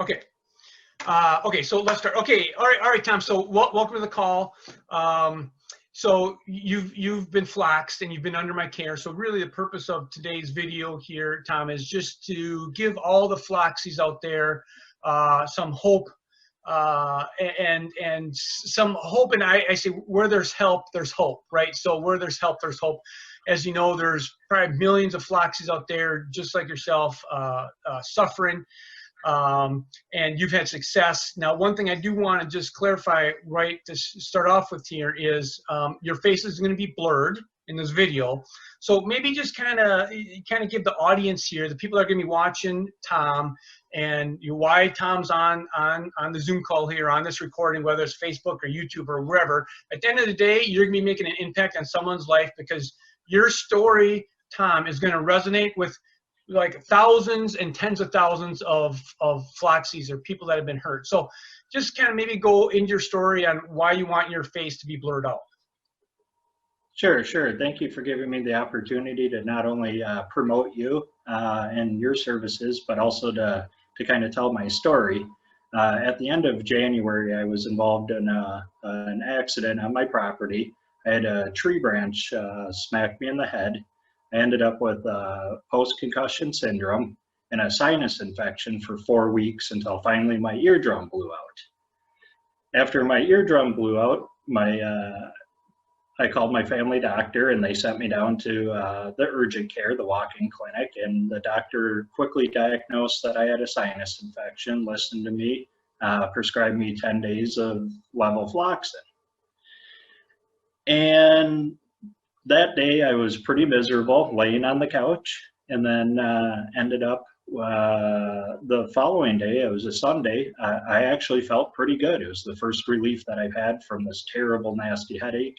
Okay. Okay, so let's start. Okay, all right, Tom. So welcome to the call. So you've been flaxed and you've been under my care. So really, the purpose of today's video here, Tom, is just to give all the flaxies out there some hope and some hope. And I say where there's help, there's hope, right? So where there's help, there's hope. As you know, there's probably millions of flaxies out there, just like yourself, suffering. And you've had success. Now, one thing I do want to just clarify right to start off with here is your face is going to be blurred in this video. So maybe just kind of give the audience here, the people that are going to be watching Tom, and why Tom's on the Zoom call here, on this recording, whether it's Facebook or YouTube or wherever. At the end of the day, you're going to be making an impact on someone's life because your story, Tom, is going to resonate with like thousands and tens of thousands of flaxies or people that have been hurt. So just kind of maybe go into your story on why you want your face to be blurred out. Sure. Thank you for giving me the opportunity to not only promote you and your services, but also to kind of tell my story. At the end of January, I was involved in an accident on my property. I had a tree branch smack me in the head. I ended up with post-concussion syndrome and a sinus infection for 4 weeks until finally my eardrum blew out. After my eardrum blew out, I called my family doctor and they sent me down to the urgent care, the walk-in clinic, and the doctor quickly diagnosed that I had a sinus infection, listened to me, prescribed me 10 days of levofloxacin. And that day I was pretty miserable laying on the couch, and then ended up the following day, it was a Sunday, I actually felt pretty good. It was the first relief that I've had from this terrible, nasty headache.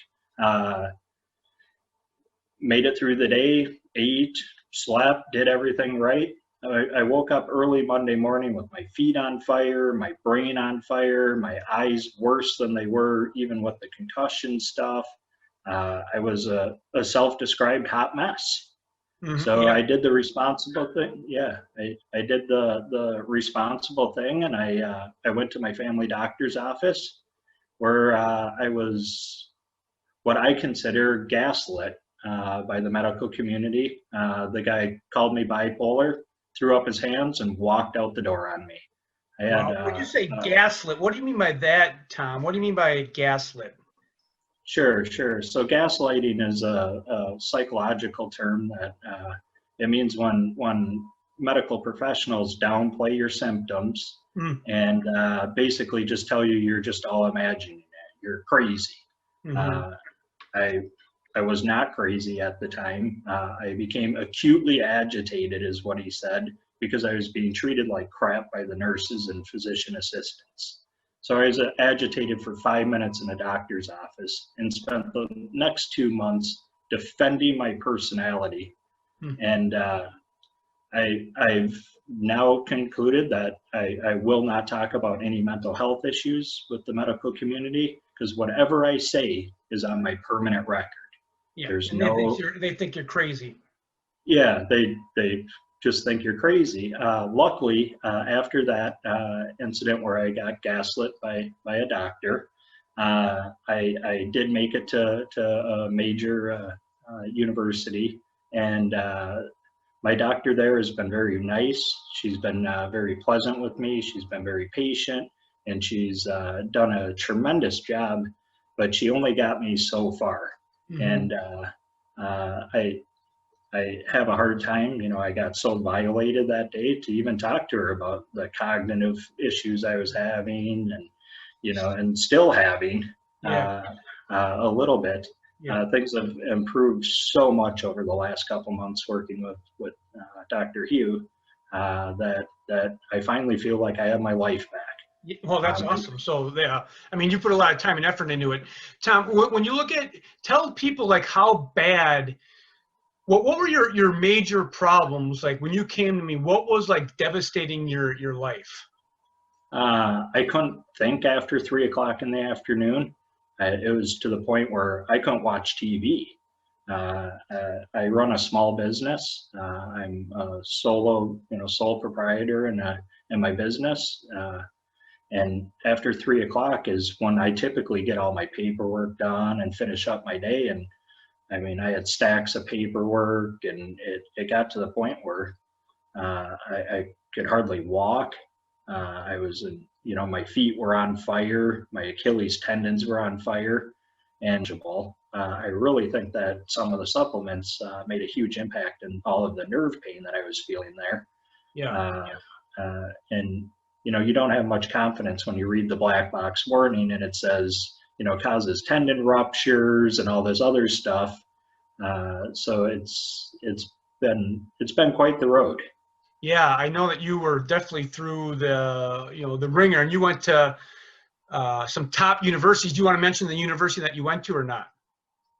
Made it through the day, ate, slept, did everything right. I woke up early Monday morning with my feet on fire, my brain on fire, my eyes worse than they were even with the concussion stuff. I was a self-described hot mess. So yeah. I did the responsible thing. Yeah, I did the responsible thing, and I went to my family doctor's office where I was what I consider gaslit by the medical community. The guy called me bipolar, threw up his hands, and walked out the door on me. When you say gaslit, what do you mean by that, Tom? What do you mean by gaslit? Sure. So gaslighting is a psychological term that it means when medical professionals downplay your symptoms and basically just tell you you're just all imagining it, you're crazy. I was not crazy at the time. I became acutely agitated, is what he said, because I was being treated like crap by the nurses and physician assistants. So I was agitated for 5 minutes in a doctor's office and spent the next 2 months defending my personality. And I've now concluded that I will not talk about any mental health issues with the medical community, because whatever I say is on my permanent record. Yeah, there's no. They think you're crazy. Yeah, they just think you're crazy. Luckily, after that incident where I got gaslit by a doctor, I did make it to a major university, and my doctor there has been very nice. She's been very pleasant with me. She's been very patient, and she's done a tremendous job, but she only got me so far. And I have a hard time, I got so violated that day to even talk to her about the cognitive issues I was having and, and still having a little bit. Things have improved so much over the last couple months working with Dr. Hugh that I finally feel like I have my life back. Well, that's awesome. So, I mean, you put a lot of time and effort into it. Tom, when you look at, tell people like how bad, what were your major problems? Like when you came to me, what was like devastating your life? I couldn't think after 3 o'clock in the afternoon. It was to the point where I couldn't watch TV. I run a small business. I'm a sole proprietor in in my business. And after 3 o'clock is when I typically get all my paperwork done and finish up my day. And I mean, I had stacks of paperwork, and it got to the point where I could hardly walk. I was in, my feet were on fire, my Achilles tendons were on fire, and I really think that some of the supplements made a huge impact in all of the nerve pain that I was feeling there. Yeah. And you don't have much confidence when you read the black box warning and it says, causes tendon ruptures and all this other stuff. So it's been quite the road. Yeah, I know that you were definitely through the ringer, and you went to some top universities. Do you want to mention the university that you went to or not?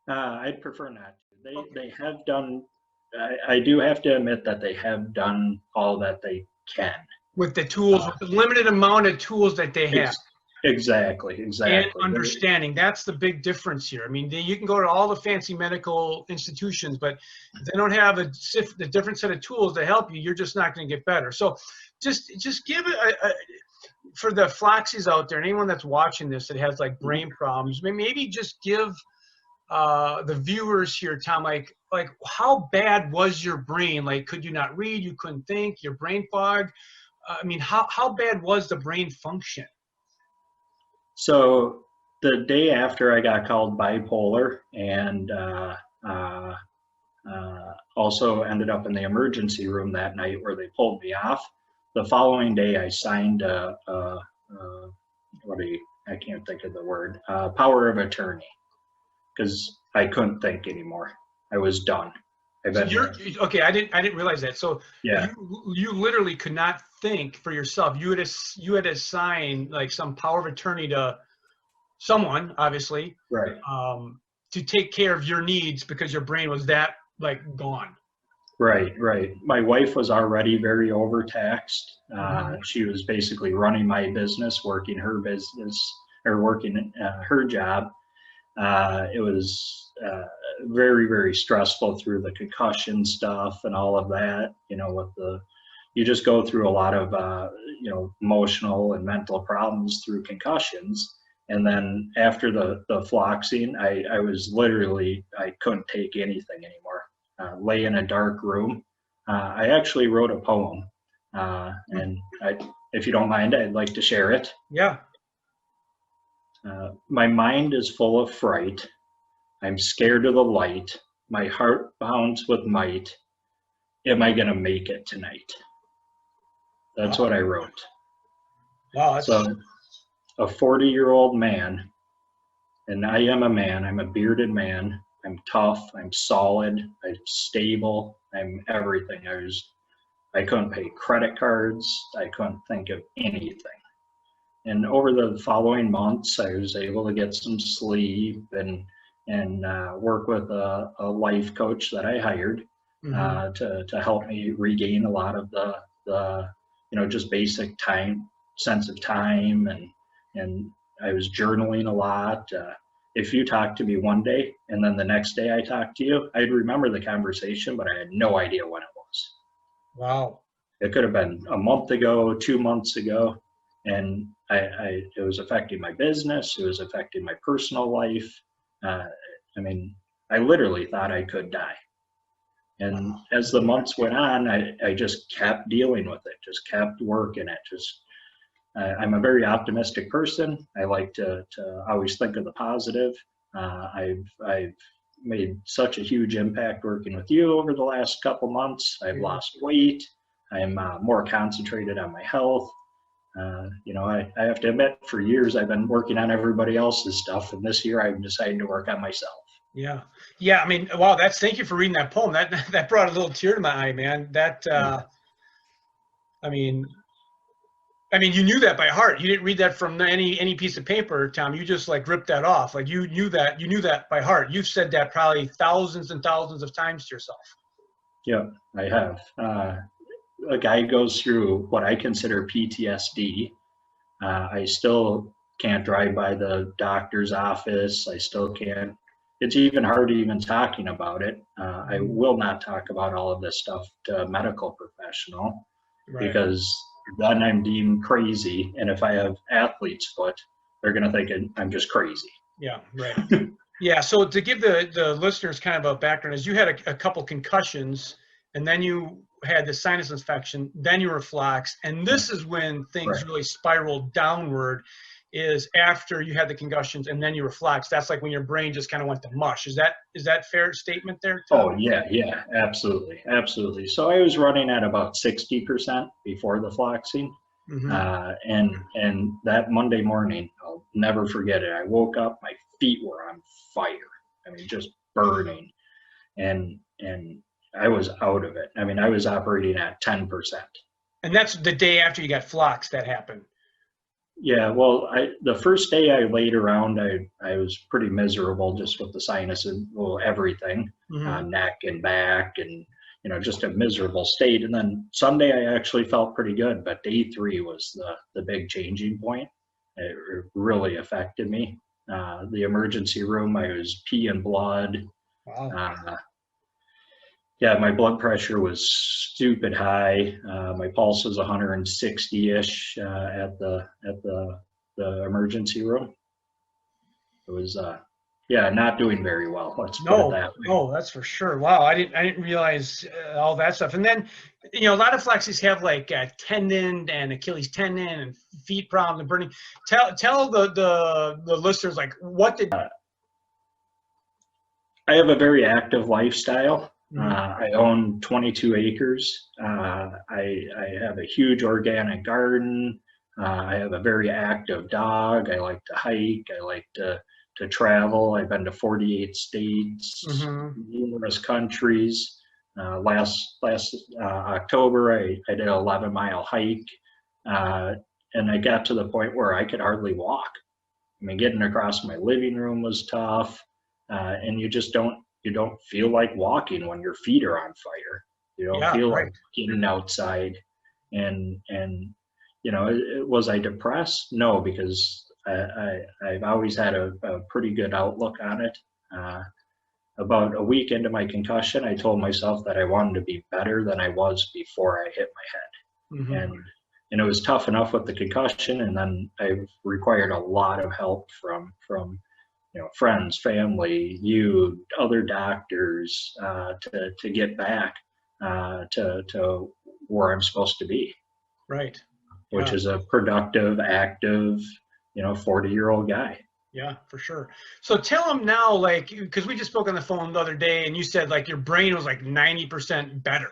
I'd prefer not to. They have done. I do have to admit that they have done all that they can with the tools, with the limited amount of tools that they have. Exactly. And understanding, that's the big difference here. I mean, you can go to all the fancy medical institutions, but if they don't have a different set of tools to help you, you're just not going to get better. So just give it for the Floxies out there, and anyone that's watching this that has like brain problems, maybe just give the viewers here, Tom, like how bad was your brain? Like, could you not read? You couldn't think? Your brain fog? I mean, how bad was the brain function? So the day after I got called bipolar and also ended up in the emergency room that night where they pulled me off. The following day I signed I can't think of the word, power of attorney, because I couldn't think anymore. I was done. Okay, I didn't realize that. So yeah, you literally could not think for yourself. You had to sign like some power of attorney to someone, obviously, right, to take care of your needs because your brain was that like gone. Right. My wife was already very overtaxed. She was basically running my business, working her business, or working her job. It was very, very stressful through the concussion stuff and all of that. You just go through a lot of emotional and mental problems through concussions. And then after the floxing, I was literally, I couldn't take anything anymore. Lay in a dark room. I actually wrote a poem, and if you don't mind, I'd like to share it. Yeah. My mind is full of fright. I'm scared of the light. My heart pounds with might. Am I gonna make it tonight? That's what I wrote. Wow. So, a 40-year-old man, and I am a man. I'm a bearded man. I'm tough, I'm solid, I'm stable, I'm everything. I couldn't pay credit cards, I couldn't think of anything. And over the following months, I was able to get some sleep and work with a life coach that I hired to help me regain a lot of the just basic sense of time, and I was journaling a lot. If you talked to me one day and then the next day I talked to you, I'd remember the conversation, but I had no idea when it was. Wow. It could have been a month ago, 2 months ago, and it was affecting my business. It was affecting my personal life. I literally thought I could die. And as the months went on, I just kept dealing with it, just kept working it, I'm a very optimistic person. I like to always think of the positive. I've made such a huge impact working with you over the last couple months. I've lost weight. I'm more concentrated on my health. I have to admit, for years I've been working on everybody else's stuff, and this year I'm deciding to work on myself. Yeah. I mean, wow. Thank you for reading that poem. That brought a little tear to my eye, man. I mean, you knew that by heart. You didn't read that from any piece of paper, Tom. You just like ripped that off. Like you knew that by heart. You've said that probably thousands and thousands of times to yourself. Yeah, I have. A guy goes through what I consider PTSD. I still can't drive by the doctor's office. I still can't. It's even hard even talking about it. I will not talk about all of this stuff to a medical professional, right, because then I'm deemed crazy. And if I have athlete's foot, they're going to think I'm just crazy. Yeah, right. Yeah, so to give the listeners kind of a background, is you had a couple concussions, and then you had the sinus infection, then you were floxed, and this is when things really spiraled downward, is after you had the concussions and then you were floxed. That's like when your brain just kind of went to mush. Is that fair statement there, Tom? Oh, yeah, absolutely, absolutely. So I was running at about 60% before the floxing. And that Monday morning, I'll never forget it. I woke up, my feet were on fire. I mean, just burning. And I was out of it. I mean, I was operating at 10%. And that's the day after you got floxed that happened. Yeah, well, the first day I laid around, I was pretty miserable just with the sinus and everything, neck and back, and just a miserable state. And then Sunday I actually felt pretty good, but day 3 was the big changing point. It really affected me. The emergency room, I was peeing blood. Wow. Yeah, my blood pressure was stupid high. My pulse was 160-ish at the emergency room. It was not doing very well. Let's put it that way. No, that's for sure. Wow, I didn't realize all that stuff. And then a lot of flexies have like tendon and Achilles tendon and feet problems and burning. Tell the listeners, like, what did I have a very active lifestyle. I own 22 acres. I have a huge organic garden. I have a very active dog. I like to hike. I like to travel. I've been to 48 states, numerous countries. Last October, I did an 11-mile hike, and I got to the point where I could hardly walk. I mean, getting across my living room was tough, and you just don't feel like walking when your feet are on fire. You don't feel like getting outside. And was I depressed? No, because I've always had a pretty good outlook on it. About a week into my concussion, I told myself that I wanted to be better than I was before I hit my head. And it was tough enough with the concussion, and then I required a lot of help from friends, family, other doctors, to get back to where I'm supposed to be. Right. Which is a productive, active, 40-year-old guy. Yeah, for sure. So tell them now, like, because we just spoke on the phone the other day, and you said like your brain was like 90% better.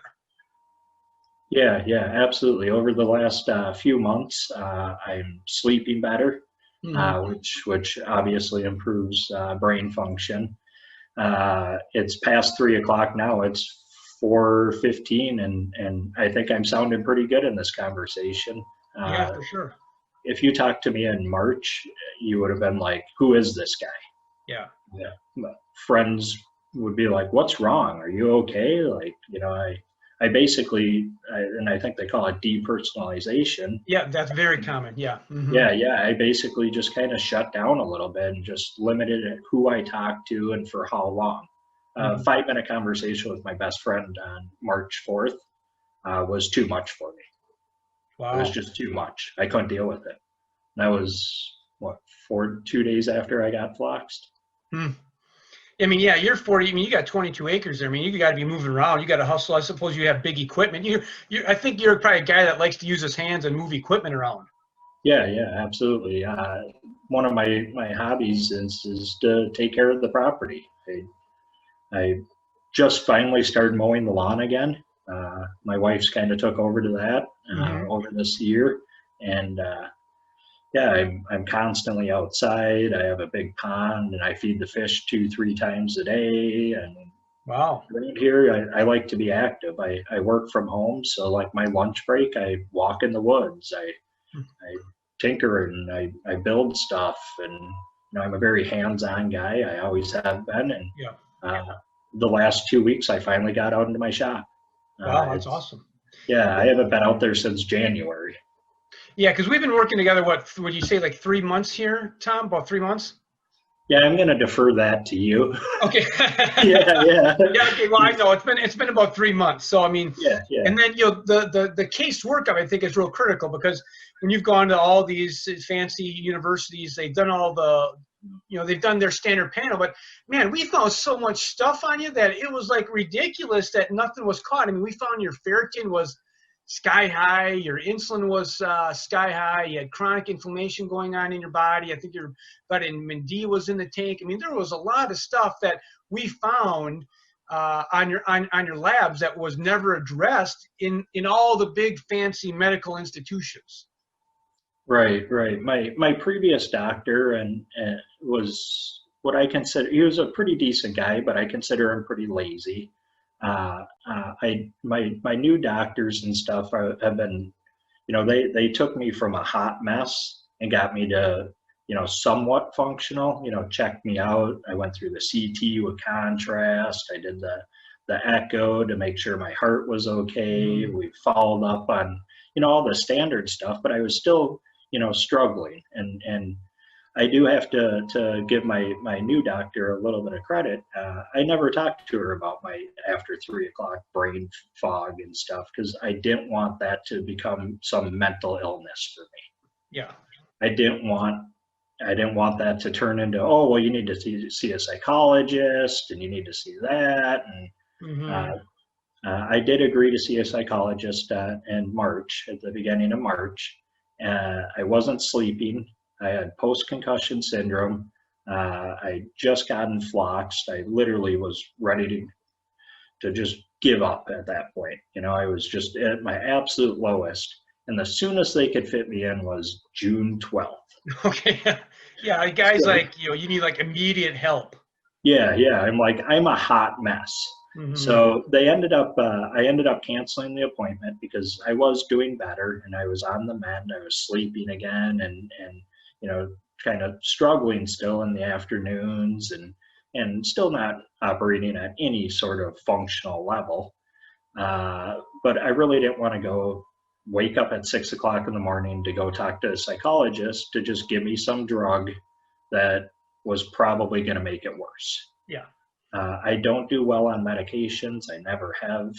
Yeah, absolutely. Over the last few months, I'm sleeping better. Which obviously improves brain function. It's past 3 o'clock now. It's 4:15, and I think I'm sounding pretty good in this conversation. Yeah, for sure. If you talked to me in March, you would have been like, "Who is this guy?" Yeah. Friends would be like, "What's wrong? Are you okay?" Like, I basically, and I think they call it depersonalization. Yeah, that's very common. Yeah. Yeah. I basically just kind of shut down a little bit and just limited who I talked to and for how long. 5-minute conversation with my best friend on March 4th was too much for me. Wow. It was just too much. I couldn't deal with it. That was 2 days after I got floxed. I mean, yeah, you're 40. I mean, you got 22 acres there. I mean, you got to be moving around. You got to hustle. I suppose you have big equipment. I think you're probably a guy that likes to use his hands and move equipment around. Yeah, absolutely. One of my hobbies is to take care of the property. I just finally started mowing the lawn again. My wife's kind of took over to that over this year, and I'm constantly outside. I have a big pond, and I feed the fish 2-3 times a day. And wow, right here, I like to be active. I work from home, so like my lunch break, I walk in the woods. I tinker and I build stuff, and I'm a very hands-on guy. I always have been, and the last 2 weeks, I finally got out into my shop. Wow, that's awesome. Yeah, I haven't been out there since January. Yeah, because we've been working together, what would you say, like 3 months here, Tom? About 3 months? Yeah, I'm going to defer that to you. Okay. Yeah, yeah, Yeah. Okay. Well, I know it's been about 3 months. So I mean, yeah, yeah. and then the case workup I think is real critical, because when you've gone to all these fancy universities, they've done all the they've done their standard panel, but man, we found so much stuff on you that it was like ridiculous that nothing was caught. I mean, we found your ferritin was sky high, your insulin was sky high, you had chronic inflammation going on in your body. I think your vitamin D was in the tank. I mean, there was a lot of stuff that we found on your labs that was never addressed in all the big fancy medical institutions. Right, right. My previous doctor was what I consider, he was a pretty decent guy, but I consider him pretty lazy. My new doctors and stuff have been, they took me from a hot mess and got me to, somewhat functional. Checked me out. I went through the CT with contrast. I did the echo to make sure my heart was okay. We followed up on, all the standard stuff, but I was still, struggling. And I do have to give my new doctor a little bit of credit. I never talked to her about my after 3 o'clock brain fog and stuff, because I didn't want that to become some mental illness for me. Yeah. I didn't want that to turn into, oh, well, you need to see a psychologist and you need to see that. And I did agree to see a psychologist in March, at the beginning of March. I wasn't sleeping. I had post-concussion syndrome. I just gotten floxed. I literally was ready to just give up at that point. I was just at my absolute lowest. And the soonest they could fit me in was June 12th. Okay. Yeah, guys, like, you need like immediate help. Yeah, yeah. I'm a hot mess. So I ended up canceling the appointment because I was doing better and I was on the mend. I was sleeping again and kind of struggling still in the afternoons and still not operating at any sort of functional level. But I really didn't want to wake up at 6 o'clock in the morning to go talk to a psychologist to just give me some drug that was probably going to make it worse. Yeah. I don't do well on medications. I never have.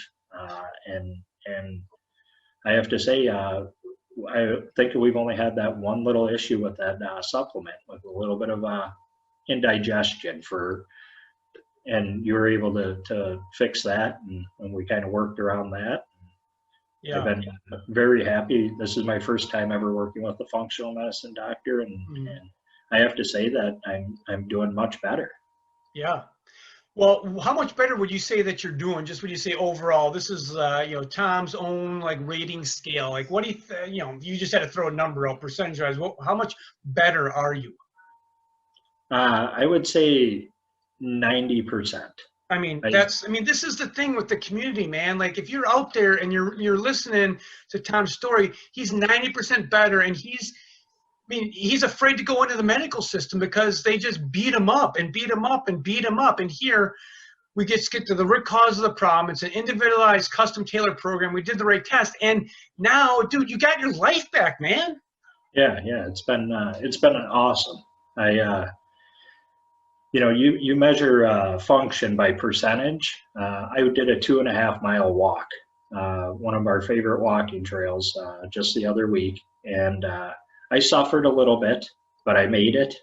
And I have to say, I think we've only had that one little issue with that supplement, with a little bit of indigestion and you were able to fix that, and we kind of worked around that. Yeah. I've been very happy. This is my first time ever working with a functional medicine doctor, and I have to say that I'm doing much better. Yeah. Well, how much better would you say that you're doing? Just when you say overall, this is Tom's own like rating scale. Like, what do you you just had to throw a number out, percentage-wise. How much better are you? I would say 90%. I mean, this is the thing with the community, man. Like, if you're out there and you're listening to Tom's story, he's 90% better, and he's afraid to go into the medical system because they just beat him up and beat him up and beat him up. And here we get to the root cause of the problem. It's an individualized, custom tailored program. We did the right test, and now, dude, you got your life back, man. Yeah, it's been awesome. You measure function by percentage. I did a 2.5-mile walk, one of our favorite walking trails, just the other week, and I suffered a little bit, but I made it.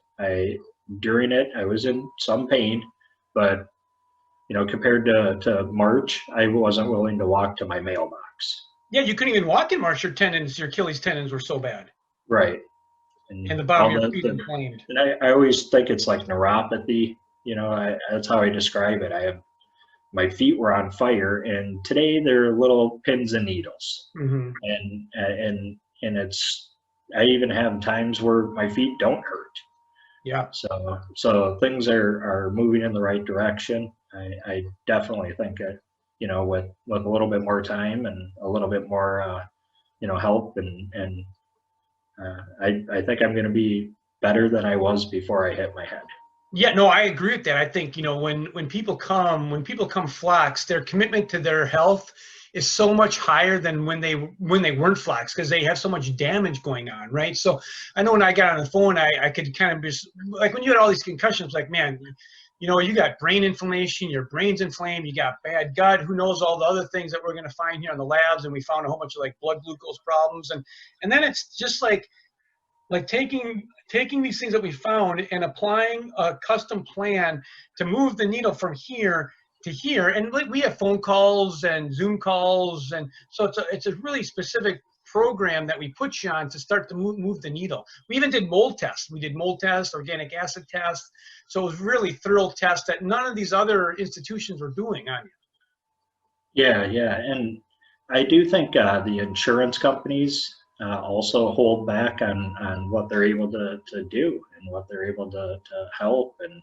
During it, I was in some pain, but compared to March, I wasn't willing to walk to my mailbox. Yeah, you couldn't even walk in March. Your Achilles tendons were so bad. Right. And the bottom of your feet inflamed. And I always think it's like neuropathy. That's how I describe it. My feet were on fire, and today they're little pins and needles. And I even have times where my feet don't hurt. Yeah. So things are moving in the right direction. I definitely think that, with a little bit more time and a little bit more, help and I think I'm going to be better than I was before I hit my head. Yeah, no, I agree with that. I think, when people come Floxed, their commitment to their health is so much higher than when they weren't flexed, because they have so much damage going on, right? So I know when I got on the phone, I could kind of just, like when you had all these concussions, like, man, you know, you got brain inflammation, your brain's inflamed, you got bad gut, who knows all the other things that we're going to find here in the labs. And we found a whole bunch of like blood glucose problems. And then it's just like taking these things that we found and applying a custom plan to move the needle from here to here. And like, we have phone calls and Zoom calls. And so it's a really specific program that we put you on to start to move the needle. We even did mold tests. We did mold tests, organic acid tests. So it was really thorough tests that none of these other institutions were doing on you. Yeah, yeah. And I do think the insurance companies also hold back on what they're able to do and what they're able to help. And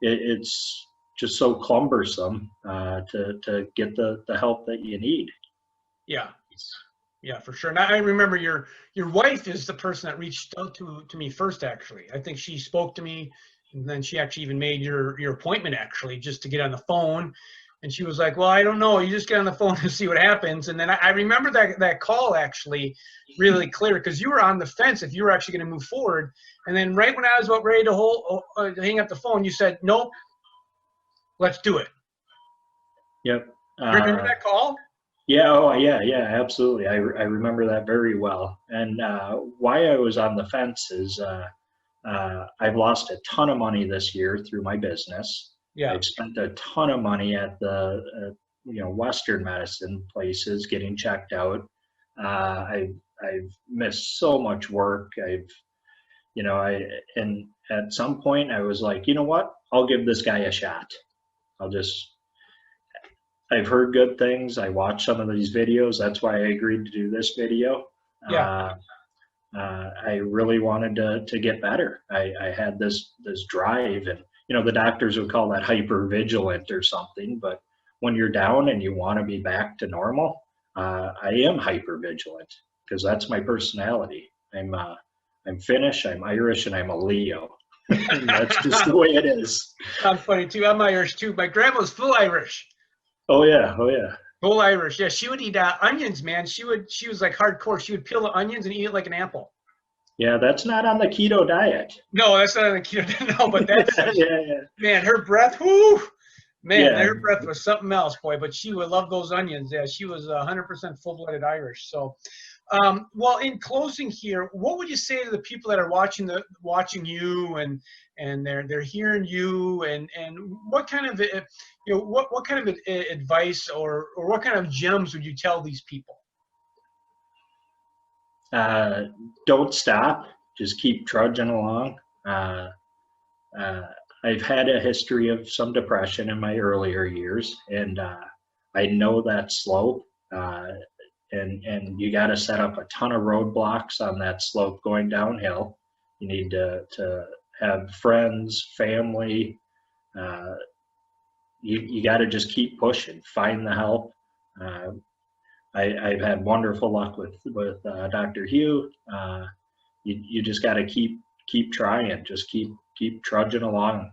it's just so cumbersome to get the help that you need. Yeah. Yeah, for sure. And I remember your wife is the person that reached out to me first, actually. I think she spoke to me, and then she actually even made your appointment, actually, just to get on the phone. And she was like, well, I don't know, you just get on the phone and see what happens. And then I remember that call actually really clear, because you were on the fence if you were actually going to move forward. And then right when I was about ready to hang up the phone, you said, nope, let's do it. Yep. You remember that call? Yeah, oh yeah, absolutely. I remember that very well. And why I was on the fence is I've lost a ton of money this year through my business. Yeah. I've spent a ton of money at the Western medicine places getting checked out. I've missed so much work. And at some point I was like, you know what? I'll give this guy a shot. I've heard good things. I watched some of these videos. That's why I agreed to do this video. Yeah. I really wanted to get better. I had this drive, and the doctors would call that hypervigilant or something. But when you're down and you want to be back to normal, I am hypervigilant because that's my personality. I'm Finnish, I'm Irish, and I'm a Leo. That's just the way it is. I'm funny too. I'm Irish too. My grandma's full Irish. Oh yeah. Full Irish. Yeah, she would eat onions, man. She was like hardcore. She would peel the onions and eat it like an apple. Yeah, that's not on the keto diet. No, that's not on the keto diet. No, but that's yeah. Man, her breath, whoo, man, Yeah. her breath was something else, boy. But she would love those onions. Yeah, she was 100% full-blooded Irish. So, well, in closing here, what would you say to the people that are watching you and they're hearing you, and what kind of what kind of advice or what kind of gems would you tell these people? Don't stop. Just keep trudging along. I've had a history of some depression in my earlier years, and I know that slope. And you got to set up a ton of roadblocks on that slope going downhill. You need to have friends, family. You got to just keep pushing. Find the help. I've had wonderful luck with Dr. Hugh. You just got to keep trying. Just keep trudging along.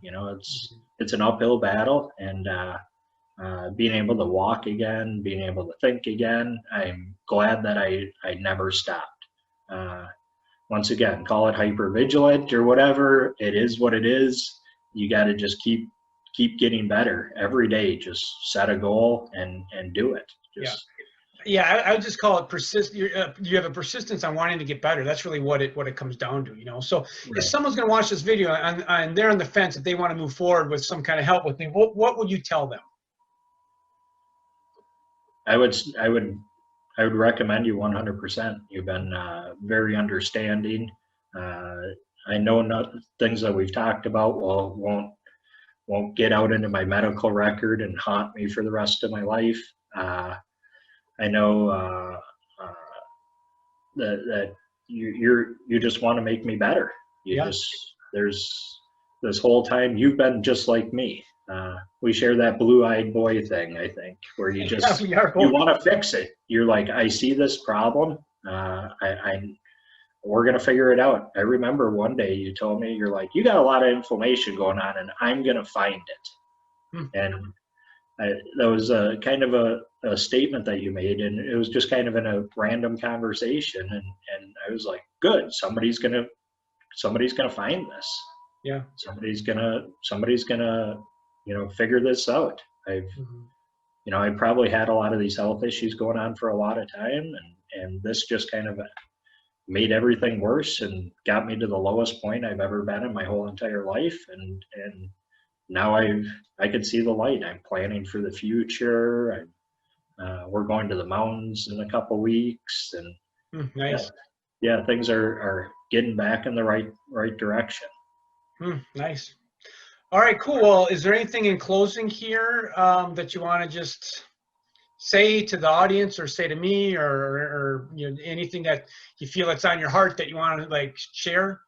It's an uphill battle, and being able to walk again, being able to think again, I'm glad that I never stopped. Once again, call it hypervigilant or whatever. It is what it is. You got to just keep getting better every day. Just set a goal and do it. Yeah, I would just call it persist. You have a persistence on wanting to get better. That's really what it comes down to, So Right. If someone's going to watch this video and they're on the fence, if they want to move forward with some kind of help with me, what would you tell them? I would recommend you 100%. You've been very understanding. I know things that we've talked about won't get out into my medical record and haunt me for the rest of my life. I know that you just want to make me better. There's this whole time you've been just like me. We share that blue-eyed boy thing, I think, where you just you want to fix it. You're like, I see this problem. We're gonna figure it out. I remember one day you told me, you're like, you got a lot of inflammation going on, and I'm gonna find it. And that was kind of a a statement that you made, and it was just kind of in a random conversation, and I was like, good, somebody's gonna find this. Yeah. Somebody's gonna figure this out. I've I probably had a lot of these health issues going on for a lot of time, and this just kind of made everything worse and got me to the lowest point I've ever been in my whole entire life. And now I can see the light. I'm planning for the future. We're going to the mountains in a couple weeks, and nice. Yeah, things are getting back in the right direction. Nice. All right, cool. Well, is there anything in closing here that you want to just say to the audience, or say to me, or anything that you feel that's on your heart that you want to like share?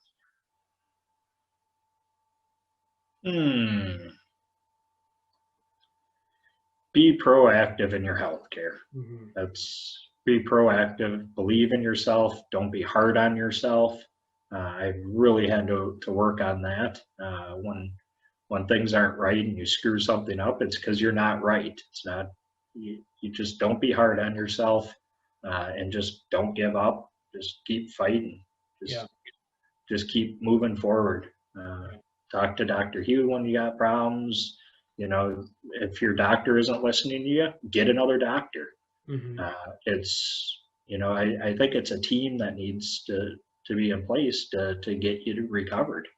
Be proactive in your healthcare. Be proactive. Believe in yourself. Don't be hard on yourself. I've really had to work on that. When things aren't right and you screw something up, it's because you're not right. It's not. You just don't be hard on yourself, and just don't give up. Just keep fighting. Just keep moving forward. Talk to Dr. Hugh when you got problems. If your doctor isn't listening to you, get another doctor. It's I think it's a team that needs to be in place to get you recovered.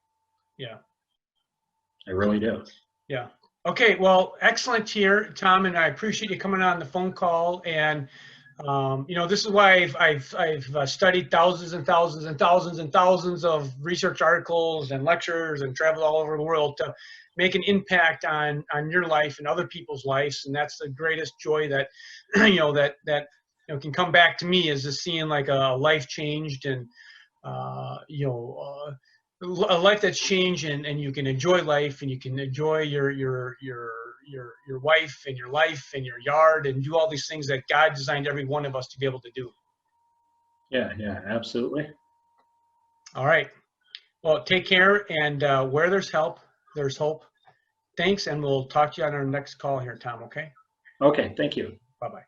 Yeah, I really do. Yeah. Okay, well, excellent here, Tom, and I appreciate you coming on the phone call. And this is why I've studied thousands and thousands and thousands and thousands of research articles and lectures and traveled all over the world to make an impact on your life and other people's lives. And that's the greatest joy that that can come back to me, is just seeing like a life changed, and a life that's changed, and you can enjoy life, and you can enjoy your wife and your life and your yard, and do all these things that God designed every one of us to be able to do. Yeah, absolutely. All right. Well, take care, and where there's help, there's hope. Thanks, and we'll talk to you on our next call here, Tom, okay? Okay, thank you. Bye-bye.